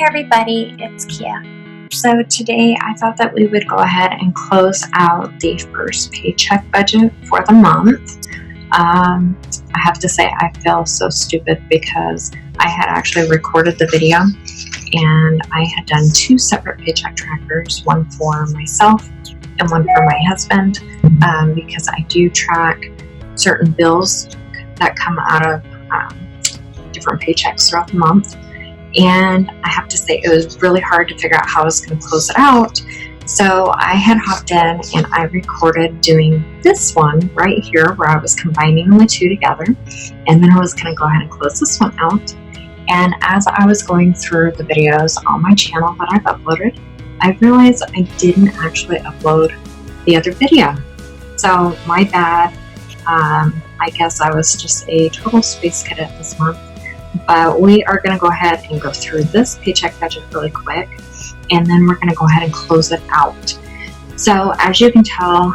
Hey everybody, it's Kia. So today I thought that we would go ahead and close out the first paycheck budget for the month. I have to say I feel so stupid because I had actually recorded the video and I had done two separate paycheck trackers, one for myself and one for my husband, because I do track certain bills that come out of different paychecks throughout the month. And I have to say it was really hard to figure out how I was going to close it out. So I had hopped in and I recorded doing this one right here where I was combining the two together, and then I was going to go ahead and close this one out. And as I was going through the videos on my channel that I've uploaded, I realized I didn't actually upload the other video. So my bad. I guess I was just a total space cadet this month. But we are going to go ahead and go through this paycheck budget really quick, and then we're going to go ahead and close it out. So as you can tell,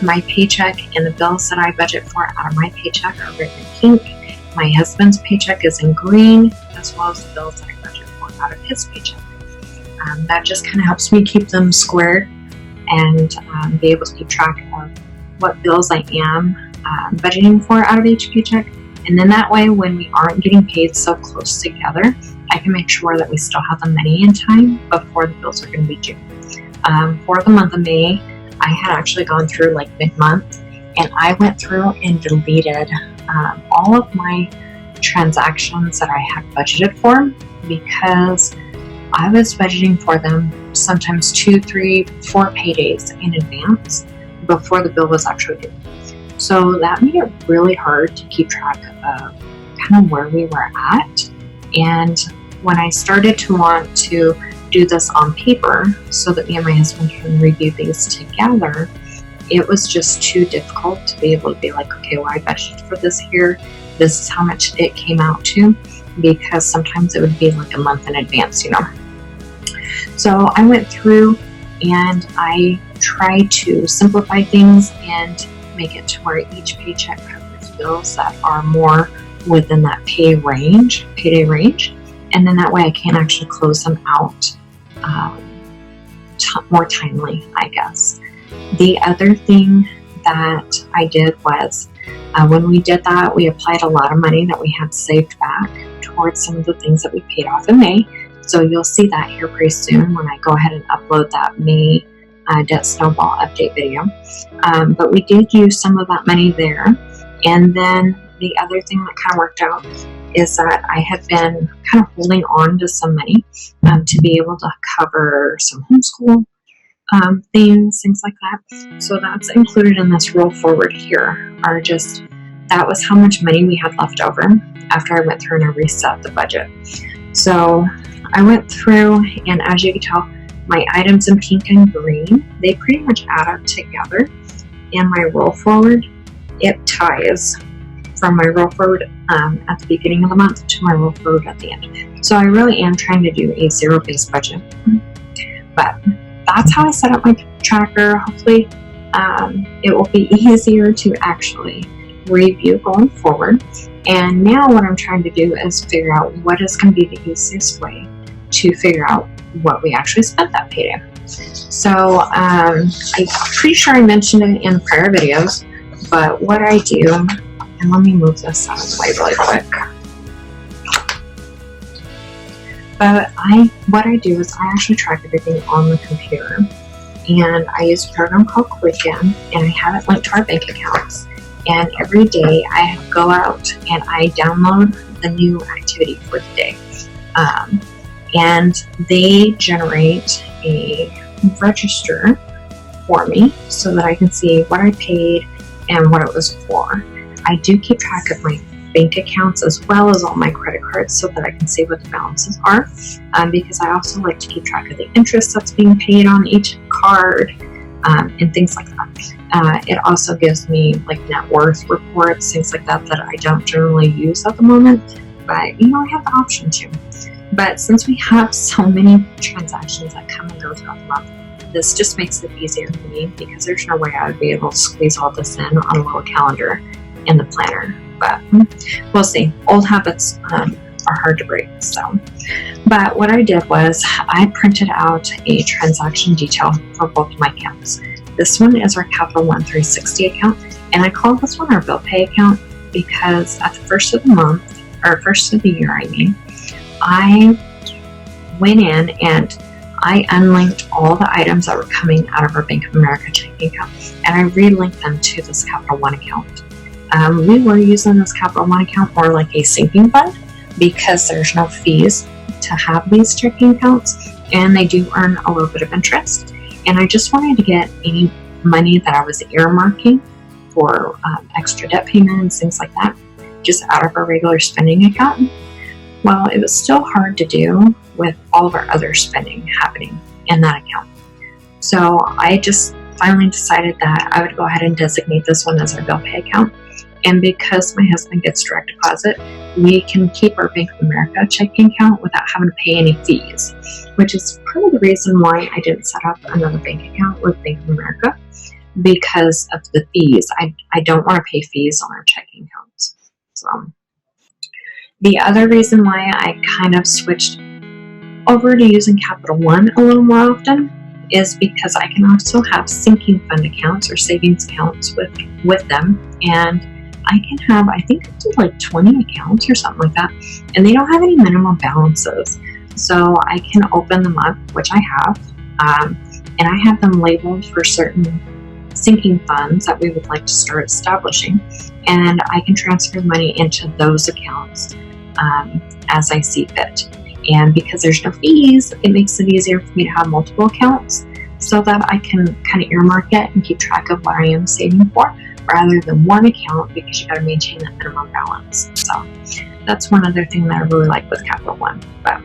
my paycheck and the bills that I budget for out of my paycheck are written in pink. My husband's paycheck is in green, as well as the bills that I budget for out of his paycheck. That just kind of helps me keep them squared and be able to keep track of what bills I am budgeting for out of each paycheck. And then that way, when we aren't getting paid so close together, I can make sure that we still have the money in time before the bills are going to be due. For the month of May, I had actually gone through like mid-month, and I went through and deleted all of my transactions that I had budgeted for, because I was budgeting for them sometimes 2, 3, 4 paydays in advance before the bill was actually due. So that made it really hard to keep track of kind of where we were at. And when I started to want to do this on paper so that me and my husband can review these together, it was just too difficult to be able to be like, okay, well, I budgeted for this here. This is how much it came out to, because sometimes it would be like a month in advance, you know. So I went through and I tried to simplify things and make it to where each paycheck covers bills that are more within that payday range, and then that way I can actually close them out more timely, I guess. The other thing that I did was when we did that, we applied a lot of money that we had saved back towards some of the things that we paid off in May. So you'll see that here pretty soon when I go ahead and upload that May debt snowball update video. But we did use some of that money there. And then the other thing that kind of worked out is that I had been kind of holding on to some money to be able to cover some homeschool things like that. So that's included in this roll forward here, that was how much money we had left over after I went through and I reset the budget. So I went through, and as you can tell, my items in pink and green, they pretty much add up together. And my roll forward, it ties from my roll forward at the beginning of the month to my roll forward at the end. So I really am trying to do a zero-based budget. But that's how I set up my tracker. Hopefully it will be easier to actually review going forward. And now what I'm trying to do is figure out what is going to be the easiest way to figure out what we actually spent that payday. So I'm pretty sure I mentioned it in prior videos, but what I do, and let me move this out of the way really quick. But what I do is I actually track everything on the computer, and I use a program called Quicken, and I have it linked to our bank accounts. And every day I go out and I download the new activity for the day. And they generate a register for me so that I can see what I paid and what it was for. I do keep track of my bank accounts as well as all my credit cards so that I can see what the balances are, because I also like to keep track of the interest that's being paid on each card and things like that. It also gives me like net worth reports, things like that I don't generally use at the moment, but you know, I have the option to. But since we have so many transactions that come and go throughout the month, this just makes it easier for me, because there's no way I would be able to squeeze all this in on a little calendar in the planner. But we'll see. Old habits are hard to break. So, but what I did was I printed out a transaction detail for both of my accounts. This one is our Capital One 360 account, and I call this one our bill pay account because at the first of the month, or first of the year, I went in and I unlinked all the items that were coming out of our Bank of America checking account, and I relinked them to this Capital One account. We were using this Capital One account more like a sinking fund because there's no fees to have these checking accounts, and they do earn a little bit of interest. And I just wanted to get any money that I was earmarking for extra debt payments, things like that, just out of our regular spending account. Well, it was still hard to do with all of our other spending happening in that account. So I just finally decided that I would go ahead and designate this one as our bill pay account. And because my husband gets direct deposit, we can keep our Bank of America checking account without having to pay any fees, which is part of the reason why I didn't set up another bank account with Bank of America, because of the fees. I don't want to pay fees on our checking accounts. So the other reason why I kind of switched over to using Capital One a little more often is because I can also have sinking fund accounts or savings accounts with them, and I can have, I think up to like 20 accounts or something like that, and they don't have any minimum balances. So I can open them up, which I have, and I have them labeled for certain sinking funds that we would like to start establishing, and I can transfer money into those accounts as I see fit. And because there's no fees, it makes it easier for me to have multiple accounts so that I can kind of earmark it and keep track of what I am saving for, rather than one account, because you got to maintain that minimum balance. So that's one other thing that I really like with Capital One. But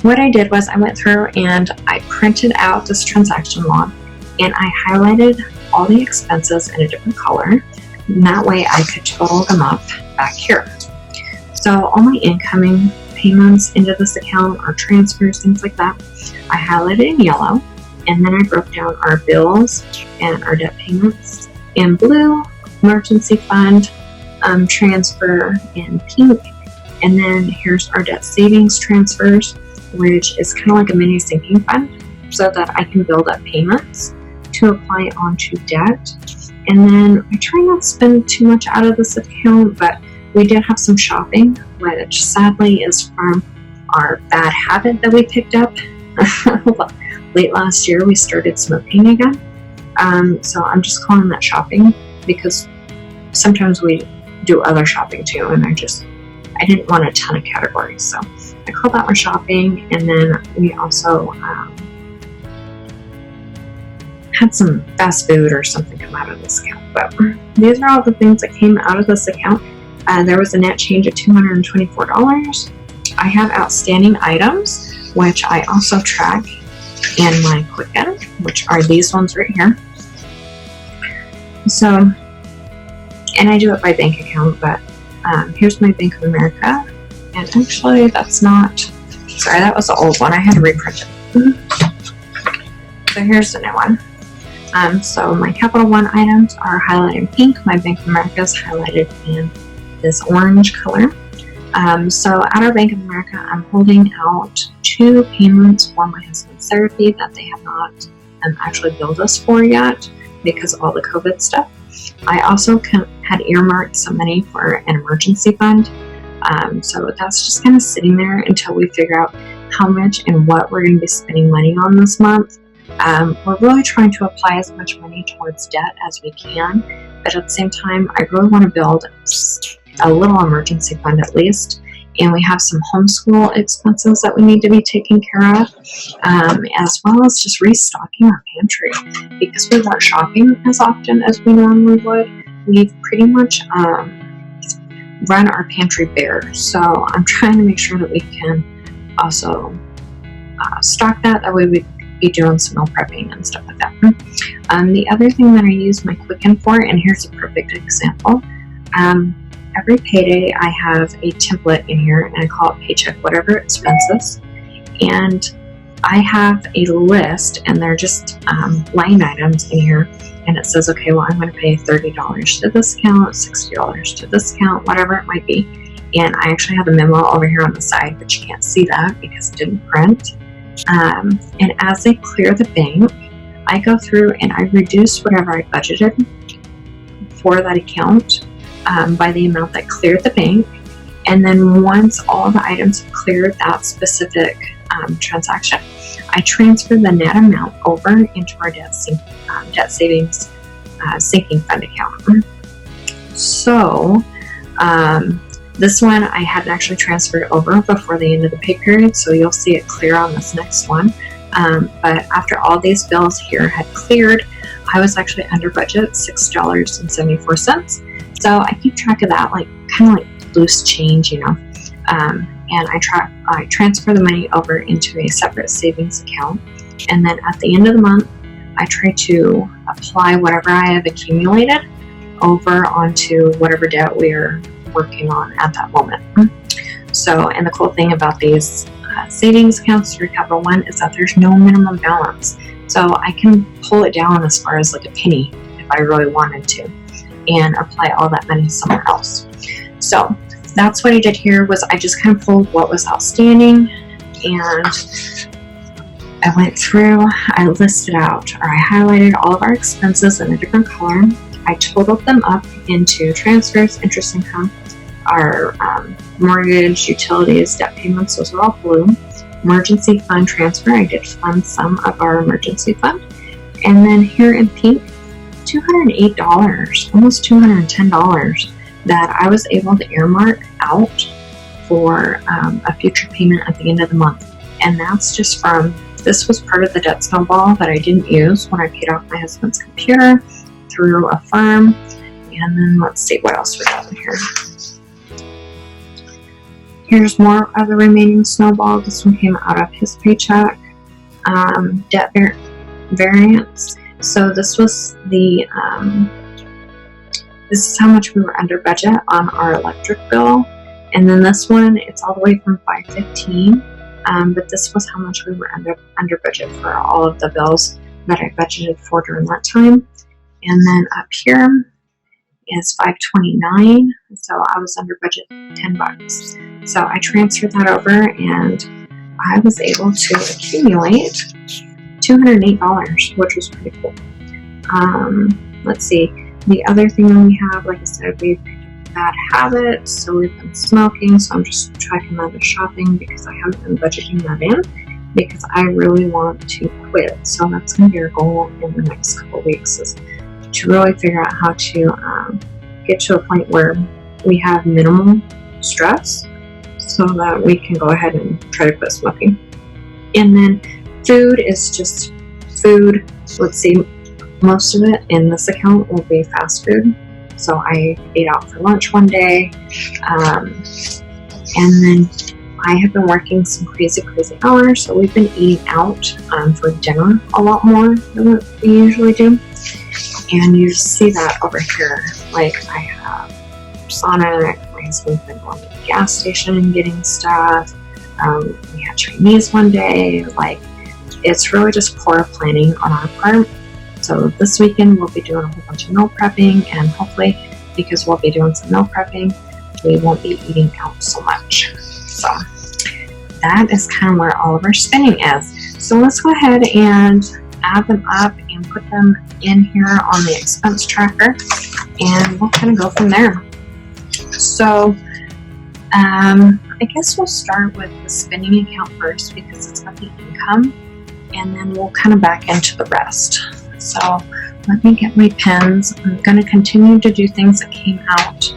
what I did was I went through and I printed out this transaction log, and I highlighted all the expenses in a different color, and that way I could total them up back here. So all my incoming payments into this account, or transfers, things like that, I highlighted in yellow, and then I broke down our bills and our debt payments in blue, emergency fund transfer in pink, and then here's our debt savings transfers, which is kind of like a mini sinking fund, so that I can build up payments to apply onto debt. And then I try not to spend too much out of this account, but we did have some shopping, which sadly is from our bad habit that we picked up. Late last year, we started smoking again. So I'm just calling that shopping, because sometimes we do other shopping too, and I didn't want a ton of categories. So I call that one shopping, and then we also had some fast food or something come out of this account. But these are all the things that came out of this account. There was a net change of $224. I have outstanding items, which I also track in my Quicken, which are these ones right here. So, and I do it by bank account, but here's my Bank of America. And actually, that's not, sorry, that was the old one. I had to reprint it. So here's the new one. So my Capital One items are highlighted in pink. My Bank of America is highlighted in this orange color. So at our Bank of America, I'm holding out 2 payments for my husband's therapy that they have not actually billed us for yet because of all the COVID stuff. I also had earmarked some money for an emergency fund. So that's just kind of sitting there until we figure out how much and what we're going to be spending money on this month. We're really trying to apply as much money towards debt as we can, but at the same time, I really want to build a little emergency fund at least, and we have some homeschool expenses that we need to be taking care of, as well as just restocking our pantry. Because we weren't shopping as often as we normally would, we've pretty much run our pantry bare. So I'm trying to make sure that we can also stock that way we be doing some meal prepping and stuff like that. The other thing that I use my Quicken for, and here's a perfect example, every payday I have a template in here, and I call it Paycheck whatever expenses, and I have a list, and they're just line items in here, and it says, okay, well, I'm going to pay $30 to this account, $60 to this account, whatever it might be, And I actually have a memo over here on the side, but you can't see that because it didn't print. And as I clear the bank, I go through and I reduce whatever I budgeted for that account by the amount that cleared the bank. And then once all the items have cleared that specific transaction, I transfer the net amount over into our debt savings sinking fund account. So this one I hadn't actually transferred over before the end of the pay period, so you'll see it clear on this next one. But after all these bills here had cleared, I was actually under budget, $6.74. So I keep track of that, like kind of like loose change, you know. And I transfer the money over into a separate savings account, and then at the end of the month, I try to apply whatever I have accumulated over onto whatever debt we are working on at that moment. So, and the cool thing about these savings accounts through Capital One is that there's no minimum balance. So I can pull it down as far as like a penny if I really wanted to, and apply all that money somewhere else. So that's what I did here, was I just kind of pulled what was outstanding, and I went through, I listed out, or I highlighted all of our expenses in a different color. I totaled them up into transfers, interest income, our mortgage, utilities, debt payments, those are all blue. Emergency fund transfer, I did fund some of our emergency fund. And then here in pink, $208, almost $210 that I was able to earmark out for a future payment at the end of the month. And that's just from, this was part of the debt snowball that I didn't use when I paid off my husband's computer through a firm. And then let's see what else we got in here. Here's more of the remaining snowball. This one came out of his paycheck. Debt variance. So this was the, this is how much we were under budget on our electric bill. And then this one, it's all the way from $515. But this was how much we were under budget for all of the bills that I budgeted for during that time. And then up here is $529. So I was under budget $10. So I transferred that over, and I was able to accumulate $208, which was pretty cool. Let's see. The other thing we have, like I said, we've picked up a bad habit, so we've been smoking, so I'm just tracking that as shopping because I haven't been budgeting that in because I really want to quit. So that's going to be our goal in the next couple of weeks, is to really figure out how to get to a point where we have minimal stress so that we can go ahead and try to quit smoking. And then food is just food. Let's see. Most of it in this account will be fast food. So I ate out for lunch one day. And then I have been working some crazy hours. So we've been eating out for dinner a lot more than what we usually do. And you see that over here. Like I have Sonic. My husband's been going to the gas station and getting stuff. We had Chinese one day. Like, it's really just poor planning on our part. So this weekend we'll be doing a whole bunch of meal prepping, and hopefully, because we'll be doing some meal prepping, we won't be eating out so much. So that is kind of where all of our spending is. So let's go ahead and add them up and put them in here on the expense tracker, and we'll kind of go from there. So I guess we'll start with the spending account first because it's got the income, and then we'll kind of back into the rest. So let me get my pens. I'm going to continue to do things that came out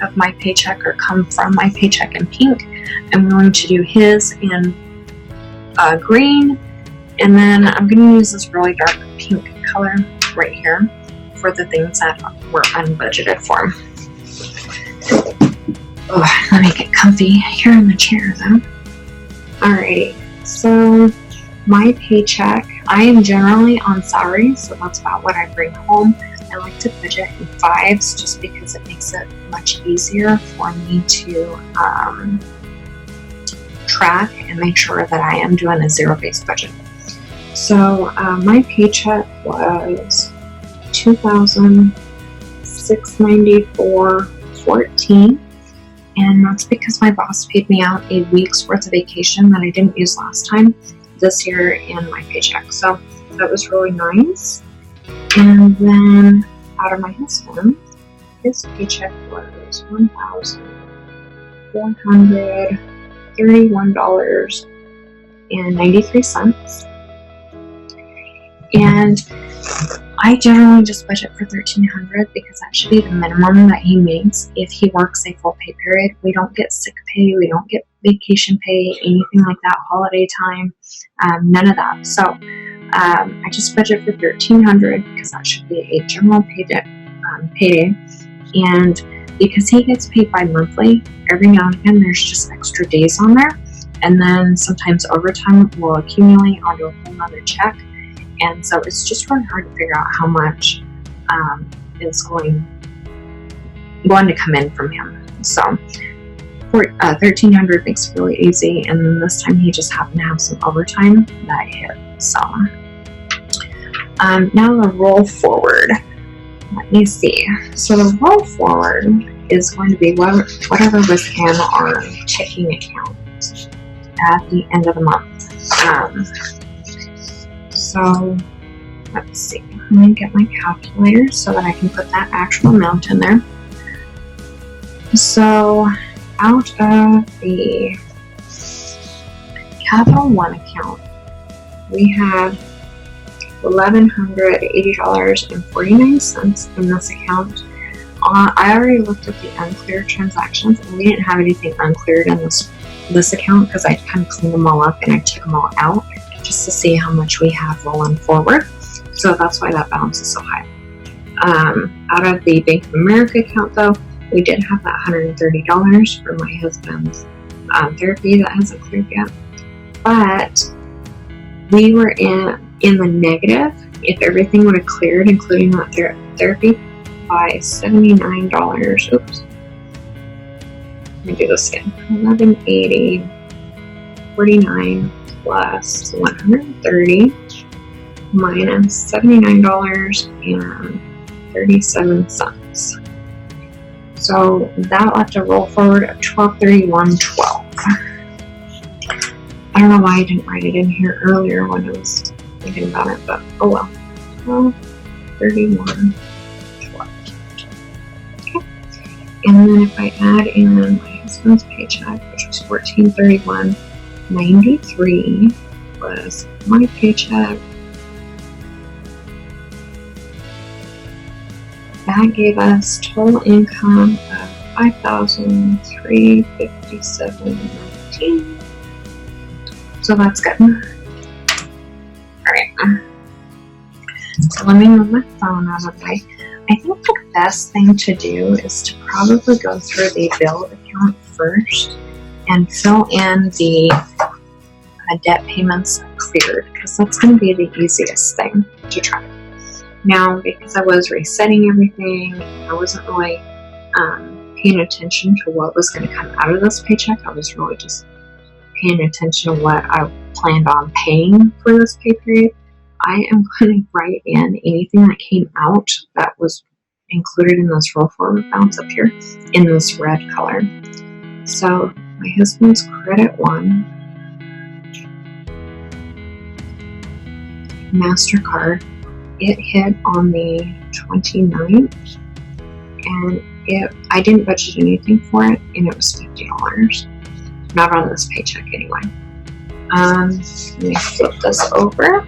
of my paycheck or come from my paycheck in pink. I'm going to do his in green, and then I'm going to use this really dark pink color right here for the things that were unbudgeted for. Oh, let me get comfy here in the chair though. Alrighty, so my paycheck, I am generally on salary, so that's about what I bring home. I like to budget in fives just because it makes it much easier for me to track and make sure that I am doing a zero-based budget. So my paycheck was $2,694.14. And that's because my boss paid me out a week's worth of vacation that I didn't use last time this year in my paycheck. So that was really nice. And then out of my husband, his paycheck was $1,431.93. And I generally just budget for $1,300 because that should be the minimum that he makes if he works a full pay period. We don't get sick pay, we don't get vacation pay, anything like that, holiday time, none of that. So I just budget for $1,300 because that should be a general payday. And because he gets paid bi-monthly, every now and again there's just extra days on there, and then sometimes overtime will accumulate onto a whole other check. And so it's just really hard to figure out how much is going to come in from him. So $1,300 makes it really easy, and then this time he just happened to have some overtime that hit. So now the roll forward. Let me see. So the roll forward is going to be whatever was in our checking account at the end of the month. So let's see. I'm going to get my calculator so that I can put that actual amount in there. So out of the Capital One account, we have $1,180.49 in this account. I already looked at the uncleared transactions, and we didn't have anything uncleared in this account because I kind of cleaned them all up and I took them all out just to see how much we have rolling forward. So that's why that balance is so high. Out of the Bank of America account, though, we did have that $130 for my husband's therapy that hasn't cleared yet. But we were in the negative if everything would have cleared, including that therapy, by $79. Oops. Let me do this again. $1,180.49 plus $130 minus $79.37. So that left a roll forward of $1,231.12. I don't know why I didn't write it in here earlier when I was thinking about it, but oh well. $1,231.12. Okay. And then if I add in my husband's paycheck, which was $1,431.93, plus my paycheck, that gave us total income of $5,357.19. So that's good. Alright. So let me move my phone out of the way. I think the best thing to do is to probably go through the bill account first and fill in the debt payments that cleared, because that's going to be the easiest thing to try. Now, because I was resetting everything, I wasn't really paying attention to what was going to come out of this paycheck. I was really just paying attention to what I planned on paying for this pay period. I am going to write in anything that came out that was included in this roll forward balance up here in this red color. So my husband's credit one, MasterCard, it hit on the 29th, and I didn't budget anything for it, and it was $50. Not on this paycheck anyway. Let me flip this over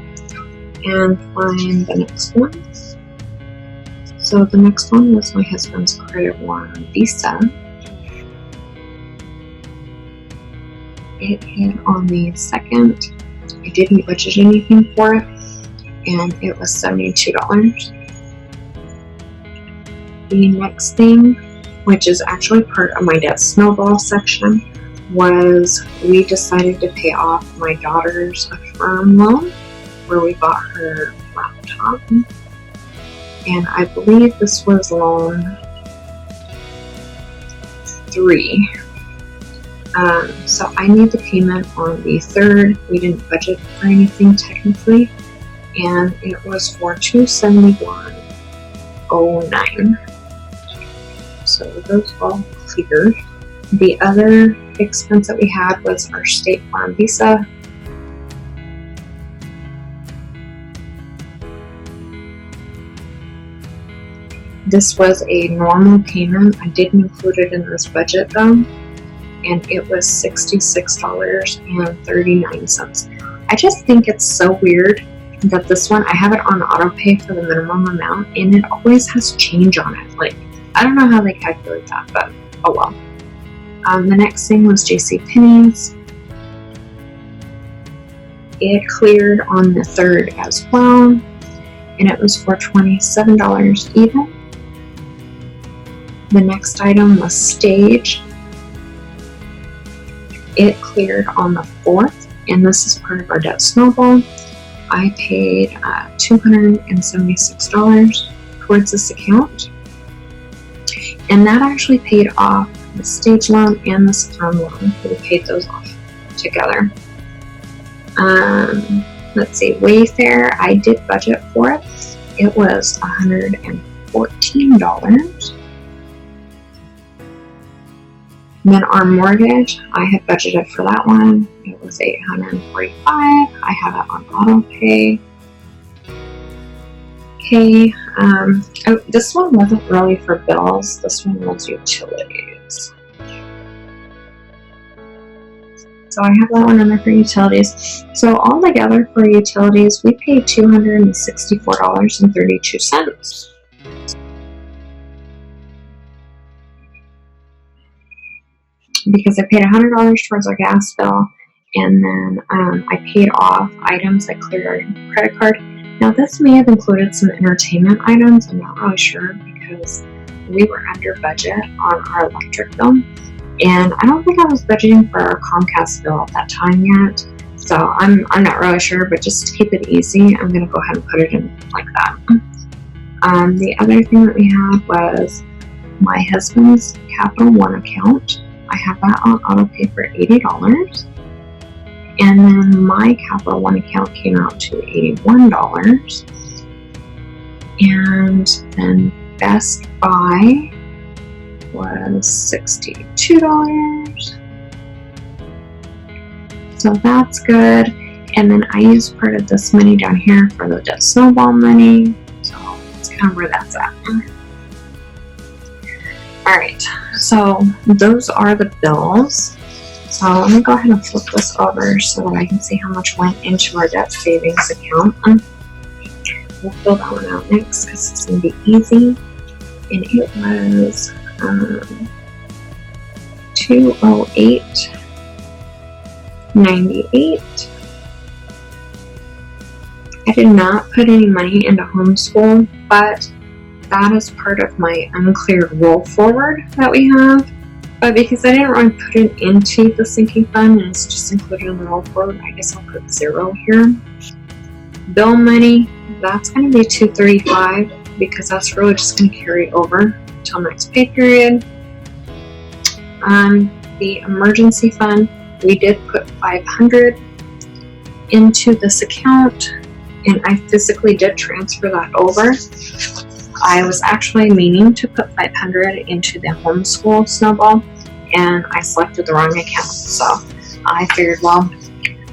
and find the next one. So the next one was my husband's credit one, Visa. It hit on the 2nd. I didn't budget anything for it, and it was $72. The next thing, which is actually part of my debt snowball section, was we decided to pay off my daughter's Affirm loan, where we bought her laptop. And I believe this was loan 3. So I made the payment on the 3rd. We didn't budget for anything technically, and it was for $271.09. So those all cleared. The other expense that we had was our State Farm Visa. This was a normal payment. I didn't include it in this budget though, and it was $66.39. I just think it's so weird that this one, I have it on auto pay for the minimum amount, and it always has change on it. Like, I don't know how they calculate that, but oh well. The next thing was JCPenney's. It cleared on the 3rd as well, and it was for $27 even. The next item was Stage. It cleared on the 4th, and this is part of our debt snowball. I paid $276 towards this account, and that actually paid off the Stage loan and the Farm loan. We paid those off together. Let's see, Wayfair, I did budget for it. It was $114. Then our mortgage, I had budgeted for that one. It was $845. I have it on auto pay. Okay, oh, this one wasn't really for bills. This one was utilities. So I have that one under for utilities. So all together for utilities, we paid $264.32. Because I paid $100 towards our gas bill, and then I paid off items that cleared our credit card. Now this may have included some entertainment items. I'm not really sure because we were under budget on our electric bill, and I don't think I was budgeting for our Comcast bill at that time yet. So I'm not really sure, but just to keep it easy, I'm going to go ahead and put it in like that. The other thing that we had was my husband's Capital One account. I have that on auto pay for $80, and then my Capital One account came out to $81, and then Best Buy was $62. So that's good. And then I used part of this money down here for the debt snowball money. So that's kind of where that's at. Alright, so those are the bills. So let me go ahead and flip this over so that I can see how much went into our debt savings account. We'll fill that one out next because it's going to be easy. And it was $208.98. I did not put any money into homeschool, but that is part of my uncleared roll forward that we have. But because I didn't really put it into the sinking fund and it's just included in the roll forward, I guess I'll put 0 here. Bill money, that's going to be $235 because that's really just going to carry over till next pay period. The emergency fund, we did put $500 into this account, and I physically did transfer that over. I was actually meaning to put $500 into the homeschool snowball, and I selected the wrong account. So I figured, well,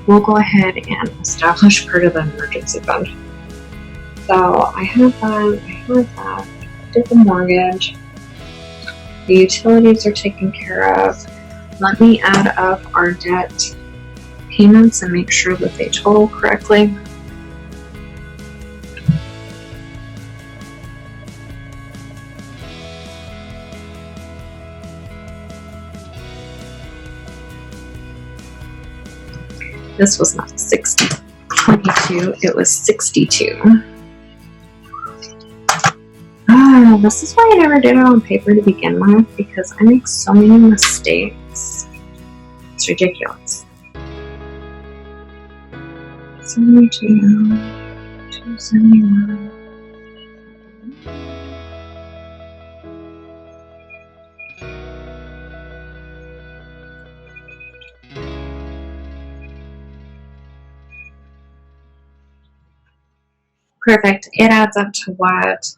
we'll go ahead and establish part of the emergency fund. So I have that, did the mortgage, the utilities are taken care of. Let me add up our debt payments and make sure that they total correctly. This was not 22, it was 62. This is why I never did it on paper to begin with, because I make so many mistakes. It's ridiculous. 72, 271. Perfect. It adds up to what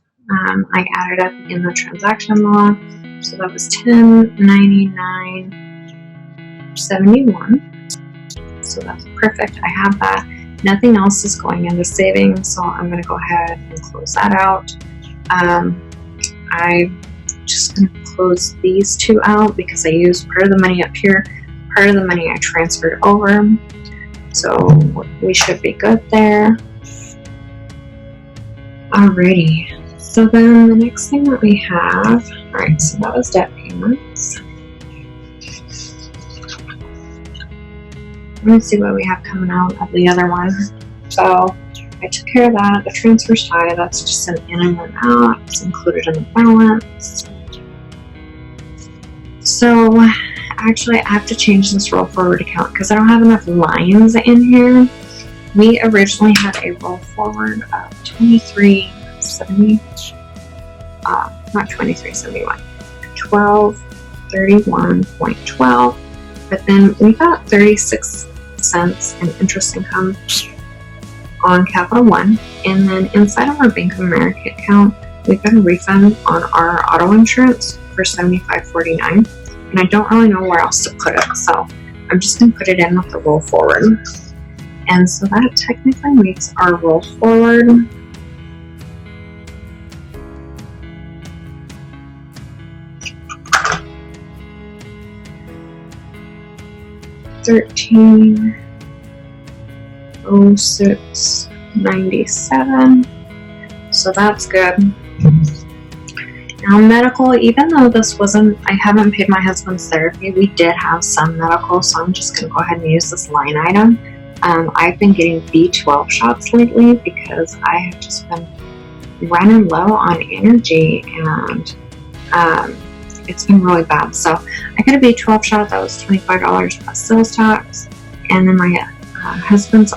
I added up in the transaction log. So that was $10.99.71. So that's perfect. I have that. Nothing else is going into savings, so I'm going to go ahead and close that out. I'm just going to close these two out because I used part of the money up here, part of the money I transferred over. So we should be good there. Alrighty. So then the next thing that we have, alright, so that was debt payments. Let me see what we have coming out of the other one. So I took care of that. The transfer's high. That's just an in and an out. It's included in the balance. So actually I have to change this roll forward account because I don't have enough lines in here. We originally had a roll forward of 2370, not 2371, 1231.12, but then we got 36 cents in interest income on Capital One, and then inside of our Bank of America account we got a refund on our auto insurance for $75.49, and I don't really know where else to put it, so I'm just going to put it in with the roll forward. And so that technically makes our roll forward $1306.97. So that's good. Now medical, even though this wasn't, I haven't paid my husband's therapy, we did have some medical, so I'm just going to go ahead and use this line item. I've been getting B12 shots lately because I have just been running low on energy, and it's been really bad. So I got a B12 shot that was $25 plus sales tax, and then my husband's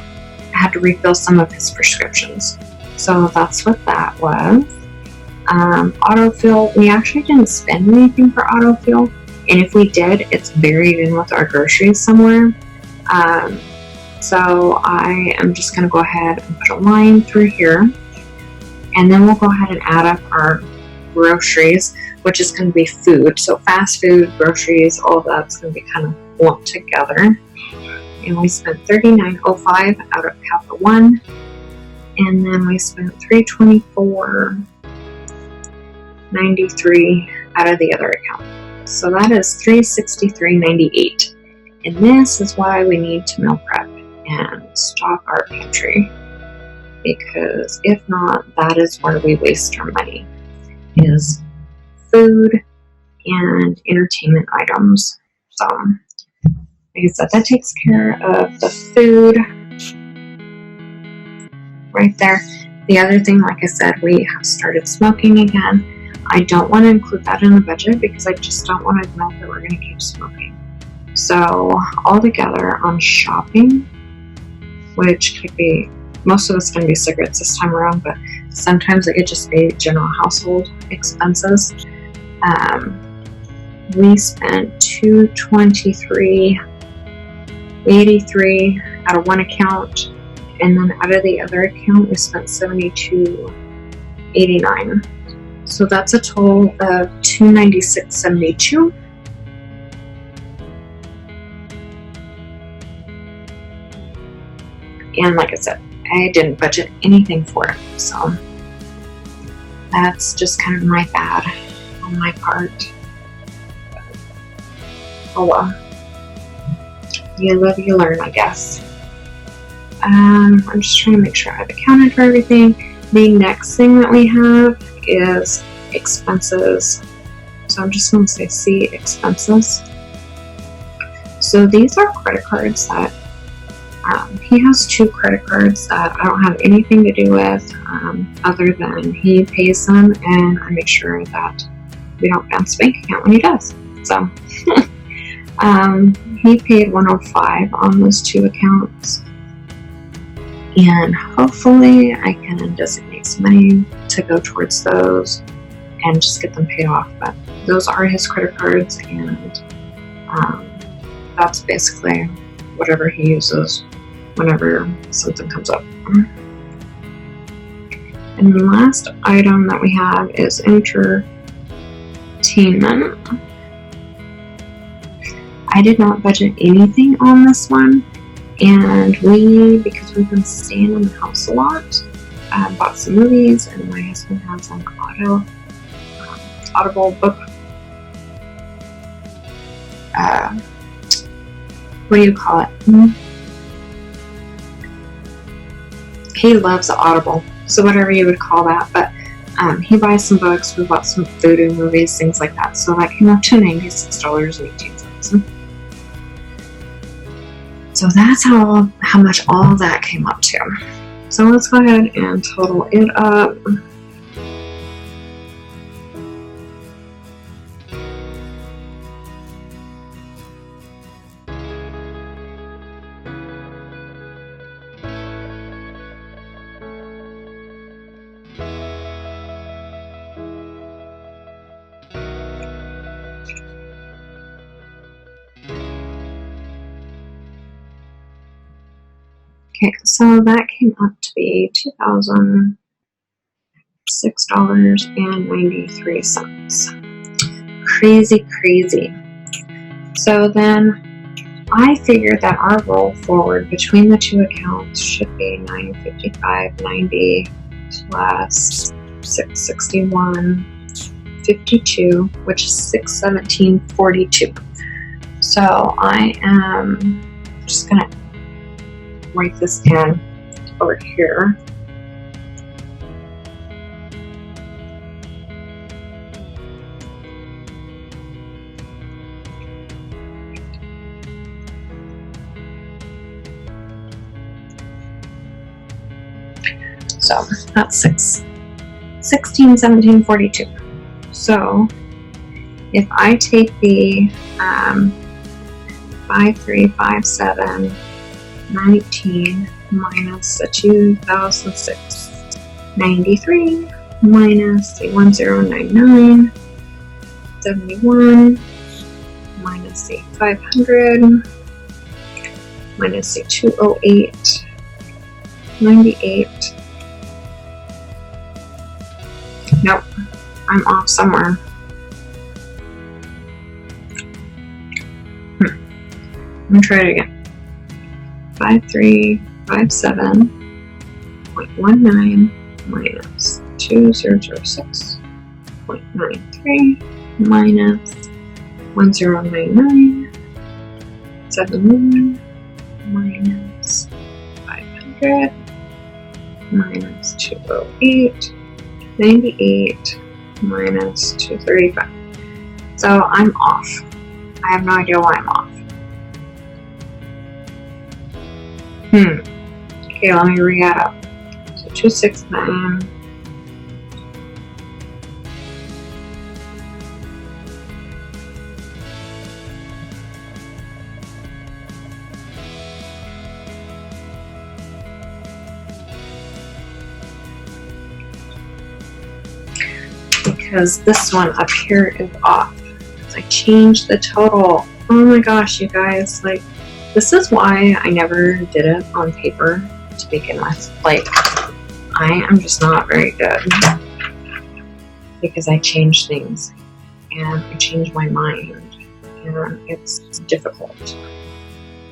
had to refill some of his prescriptions. So that's what that was. Autofill, we actually didn't spend anything for autofill, and if we did, it's buried in with our groceries somewhere. So I am just going to go ahead and put a line through here, and then we'll go ahead and add up our groceries, which is going to be food. So fast food, groceries, all of that's going to be kind of lumped together. And we spent $39.05 out of Capital One, and then we spent $324.93 out of the other account. So that is $363.98. And this is why we need to meal prep and stock our pantry, because if not, that is where we waste our money, is food and entertainment items. So like I said, that takes care of the food right there. The other thing, like I said, we have started smoking again. I don't want to include that in the budget because I just don't want to admit that we're going to keep smoking. So altogether on shopping, which could be, most of it's going to be cigarettes this time around, but sometimes it could just be general household expenses. We spent $223.83 out of one account, and then out of the other account we spent $72.89. So that's a total of $296.72. And like I said, I didn't budget anything for it, so that's just kind of my bad on my part. Oh well, you live, you learn, I guess. I'm just trying to make sure I've accounted for everything. The next thing that we have is expenses. So I'm just going to say C, expenses. So these are credit cards that he has 2 credit cards that I don't have anything to do with, other than he pays them and I make sure that we don't bounce the bank account when he does. So he paid $105 on those 2 accounts, and hopefully I can designate some money to go towards those and just get them paid off. But those are his credit cards, and that's basically whatever he uses whenever something comes up. And the last item that we have is entertainment entertainment. I did not budget anything on this one, and because we've been staying in the house a lot, bought some movies, and my husband has an Audible book. What do you call it? He loves Audible, so whatever you would call that, but he buys some books, we bought some food and movies, things like that, so that came up to $96.18. So that's how much all that came up to. So let's go ahead and total it up. Okay, so that came up to be $2,006.93. Crazy. So then I figured that our roll forward between the two accounts should be $955.90 plus $661.52, which is $617.42. So I am just gonna write this down over here. So that's 1617.42. So if I take the 5357.19 minus the 2006.93 minus the 1099.71 minus the 500 minus the 208.98. Nope, I'm off somewhere. I'm gonna try it again. 5357.19 minus 2006.93 minus 1099.71 minus 500 minus 208.98 minus 235. So I'm off. I have no idea why I'm off. Okay, let me re-add up. So 269. Because this one up here is off. I changed the total. Oh my gosh, you guys, like, this is why I never did it on paper to begin with. Like, I am just not very good because I change things and I change my mind, and it's difficult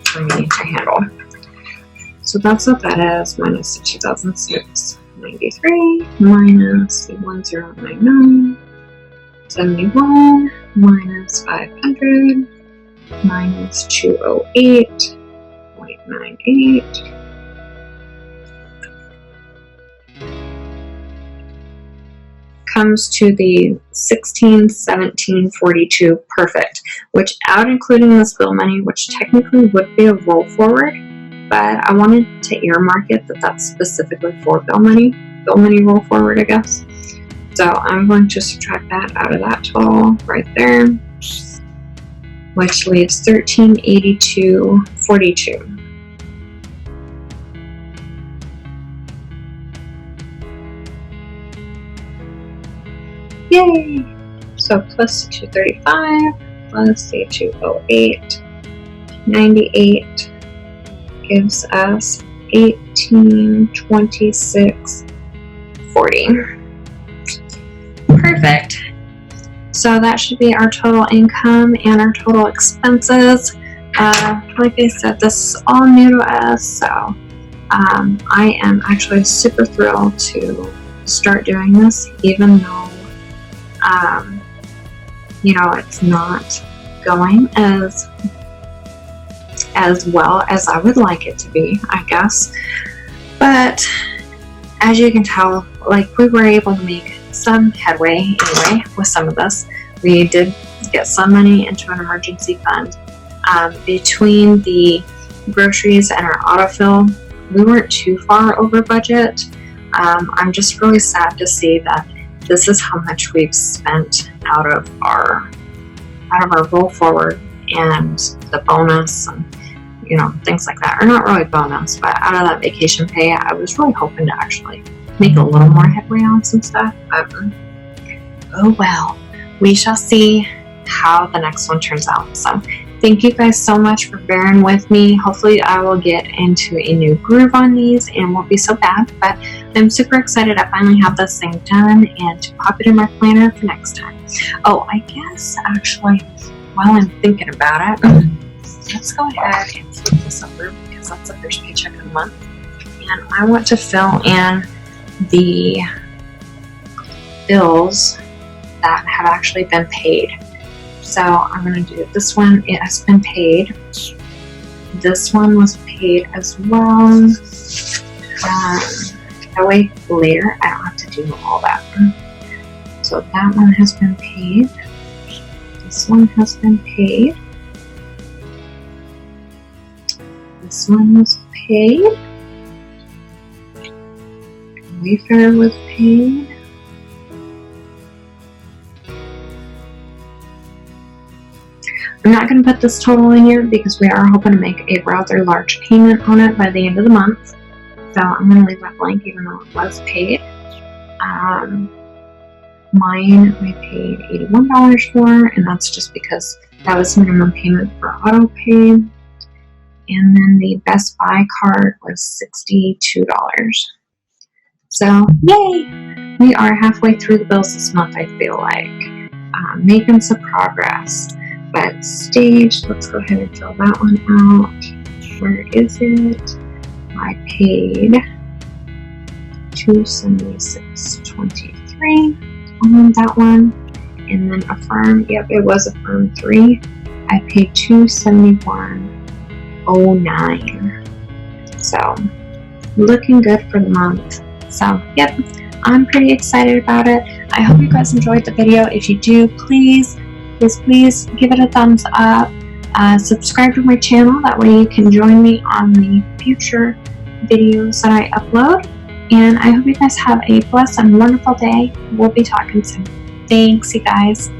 for me to handle. So that's what that is, minus the 2006.93 minus the 1099.71 minus 500 minus 208.98 comes to the 1617.42. Perfect, which out including this bill money, which technically would be a roll forward, but I wanted to earmark it that that's specifically for bill money roll forward, I guess. So I'm going to subtract that out of that total right there, which leaves 1382.42. Yay! So plus 235 plus the 208.98 gives us 1826.40. Perfect. So that should be our total income and our total expenses. Like I said, this is all new to us, so I am actually super thrilled to start doing this, even though it's not going as well as I would like it to be, I guess. But as you can tell, like, we were able to make some headway anyway with some of this. We did get some money into an emergency fund. Between the groceries and our autofill, we weren't too far over budget. I'm just really sad to see that this is how much we've spent out of our roll forward and the bonus and things like that. Or not really bonus, but out of that vacation pay, I was really hoping to actually make a little more headway on some stuff. But oh well, we shall see how the next one turns out. So thank you guys so much for bearing with me. Hopefully I will get into a new groove on these and won't be so bad, but I'm super excited I finally have this thing done and to pop it in my planner for next time. Oh, I guess actually, while I'm thinking about it, let's go ahead and flip this over because that's the first paycheck of the month. And I want to fill in the bills that have actually been paid. So I'm going to do this one. It has been paid. This one was paid as well. That way later I don't have to do all that. So that one has been paid. This one has been paid. This one was paid. Wayfair was paid. I'm not going to put this total in here because we are hoping to make a rather large payment on it by the end of the month. So I'm going to leave that blank even though it was paid. Mine we paid $81 for, and that's just because that was minimum payment for auto pay. And then the Best Buy card was $62. So yay! We are halfway through the bills this month, I feel like. Making some progress. But staged, let's go ahead and fill that one out. Where is it? I paid $276.23 on that one. And then Affirm, yep, it was Affirm 3. I paid $271.09. So looking good for the month. So yep, I'm pretty excited about it. I hope you guys enjoyed the video. If you do, please give it a thumbs up. Subscribe to my channel. That way you can join me on the future videos that I upload. And I hope you guys have a blessed and wonderful day. We'll be talking soon. Thanks, you guys.